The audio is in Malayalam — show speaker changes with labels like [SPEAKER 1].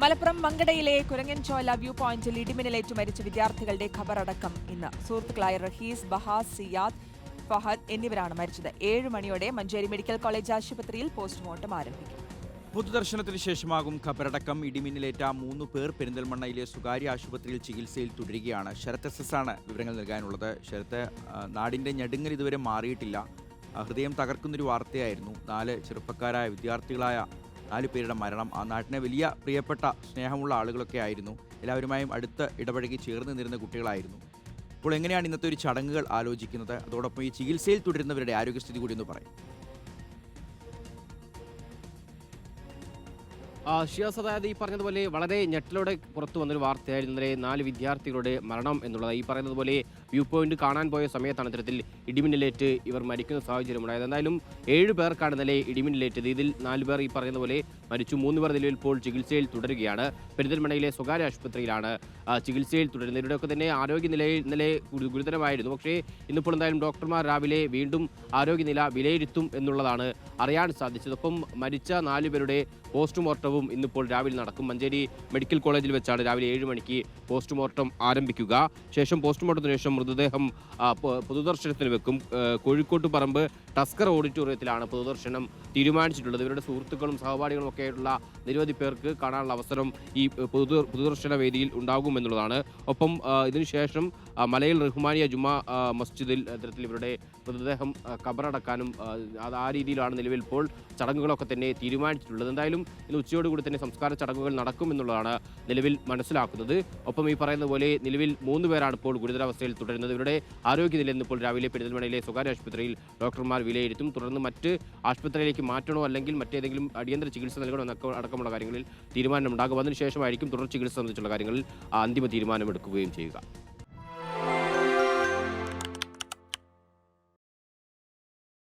[SPEAKER 1] മലപ്പുറം മങ്കടയിലെ കുരങ്ങൻചോല വ്യൂ പോയിന്റിൽ ഇടിമിന്നലേറ്റ് മരിച്ച വിദ്യാർത്ഥികളുടെ ഖബറടക്കം ഇന്ന്. സുഹൃത്തുക്കളായ റഹീസ്, ബഹാസ്, സിയാദ്, ഫഹദ് എന്നിവരാണ് മരിച്ചത്. 7 മണിയോടെ മഞ്ചേരി മെഡിക്കൽ കോളേജ് ആശുപത്രിയിൽ പോസ്റ്റ്മോർട്ടം ആരംഭിക്കും.
[SPEAKER 2] പൊതുദർശനത്തിന് ശേഷമാകും ഖബറടക്കം. ഇടിമിന്നലേറ്റ 3 പേർ പെരിന്തൽമണ്ണയിലെ സ്വകാര്യ ആശുപത്രിയിൽ ചികിത്സയിൽ തുടരുകയാണ്. ശരത് എസ് ആണ് വിവരങ്ങൾ നൽകാനുള്ളത്. ശരത്ത്, നാടിൻ്റെ ഞെടുങ്ങൽ ഇതുവരെ മാറിയിട്ടില്ല. ഹൃദയം തകർക്കുന്നൊരു വാർത്തയായിരുന്നു. 4 ചെറുപ്പക്കാരായ വിദ്യാർത്ഥികളായ 4 പേരുടെ മരണം. ആ നാട്ടിനെ വലിയ പ്രിയപ്പെട്ട സ്നേഹമുള്ള ആളുകളൊക്കെ ആയിരുന്നു. എല്ലാവരുമായും അടുത്ത് ഇടപഴകി ചേർന്ന് നിന്നിരുന്ന കുട്ടികളായിരുന്നു. ഇപ്പോൾ എങ്ങനെയാണ് ഇന്നത്തെ ഒരു ചടങ്ങുകൾ ആലോചിക്കുന്നത്? അതോടൊപ്പം ഈ ചികിത്സയിൽ തുടരുന്നവരുടെ ആരോഗ്യസ്ഥിതി കൂടി ഒന്ന് പറയും.
[SPEAKER 3] ഷിയാസ്, അതായത് ഈ പറഞ്ഞതുപോലെ വളരെ ഞെട്ടലോടെ പുറത്തു വന്നൊരു വാർത്തയായിരുന്നു ഇന്നലെ 4 വിദ്യാർത്ഥികളുടെ മരണം എന്നുള്ളത്. ഈ പറയുന്നത് പോലെ വ്യൂ പോയിന്റ് കാണാൻ പോയ സമയത്താണ് ഇത്തരത്തിൽ ഇടിമിന്നലേറ്റ് ഇവർ മരിക്കുന്ന സാഹചര്യമുണ്ടായത്. എന്തായാലും 7 പേർക്കാണ് ഇന്നലെ ഇടിമിന്നലേറ്റത്. ഇതിൽ 4 പേർ ഈ പറയുന്ന പോലെ മരിച്ചു. 3 പേർ നിലവിൽ ഇപ്പോൾ ചികിത്സയിൽ തുടരുകയാണ്. പെരിന്തൽമണ്ണയിലെ സ്വകാര്യ ആശുപത്രിയിലാണ് ചികിത്സയിൽ തുടരുന്നത്. ഇവരുടെയൊക്കെ തന്നെ ആരോഗ്യനില ഇന്നലെ ഗുരുതരമായിരുന്നു. പക്ഷേ ഇന്നിപ്പോൾ എന്തായാലും ഡോക്ടർമാർ രാവിലെ വീണ്ടും ആരോഗ്യനില വിലയിരുത്തും എന്നുള്ളതാണ് അറിയാൻ സാധിച്ചത്. ഒപ്പം മരിച്ച 4 പേരുടെ പോസ്റ്റ്മോർട്ടവും ഇന്നിപ്പോൾ രാവിലെ നടക്കും. മഞ്ചേരി മെഡിക്കൽ കോളേജിൽ വെച്ചാണ് രാവിലെ 7 മണിക്ക് പോസ്റ്റ്മോർട്ടം ആരംഭിക്കുക. ശേഷം പോസ്റ്റ്മോർട്ടത്തിന് ശേഷം മൃതദേഹം പൊതുദർശനത്തിന് വെക്കും. കോഴിക്കോട്ട് പറമ്പ് ടസ്കർ ഓഡിറ്റോറിയത്തിലാണ് പൊതുദർശനം തീരുമാനിച്ചിട്ടുള്ളത്. ഇവരുടെ സുഹൃത്തുക്കളും സഹപാഠികളും ഒക്കെ ആയിട്ടുള്ള നിരവധി പേർക്ക് കാണാനുള്ള അവസരം ഈ പൊതുദർശന വേദിയിൽ ഉണ്ടാകുമെന്നുള്ളതാണ്. ഒപ്പം ഇതിനുശേഷം മലയിൽ റഹ്മാനിയ ജുമാ മസ്ജിദിൽ ഇത്തരത്തിൽ ഇവരുടെ മൃതദേഹം ഖബറടക്കാനും ആ രീതിയിലാണ് നിലവിൽ ഇപ്പോൾ ചടങ്ങുകളൊക്കെ തന്നെ തീരുമാനിച്ചിട്ടുള്ളത്. എന്തായാലും ഇന്ന് ഉച്ചയോടുകൂടി തന്നെ സംസ്കാര ചടങ്ങുകൾ നടക്കുമെന്നുള്ളതാണ് നിലവിൽ മനസ്സിലാക്കുന്നത്. ഒപ്പം ഈ പറയുന്ന പോലെ നിലവിൽ 3 പേരാണ് ഇപ്പോൾ ഗുരുതരാവസ്ഥയിൽ തുടരുന്നത്. ഇവരുടെ ആരോഗ്യനില ഇന്നിപ്പോൾ രാവിലെ പെരിന്തൽമണ്ണയിലെ സ്വകാര്യ ആശുപത്രിയിൽ ഡോക്ടർമാർ വിലയിരുത്തും. തുടർന്ന് മറ്റ് ആശുപത്രിയിലേക്ക് മാറ്റണോ അല്ലെങ്കിൽ മറ്റേതെങ്കിലും അടിയന്തര ചികിത്സ നൽകണോ എന്നൊക്കെ അടക്കമുള്ള കാര്യങ്ങളിൽ തീരുമാനമുണ്ടാകും. അതിനുശേഷമായിരിക്കും തുടർ ചികിത്സ സംബന്ധിച്ചുള്ള കാര്യങ്ങളിൽ അന്തിമ തീരുമാനമെടുക്കുകയും ചെയ്യുക.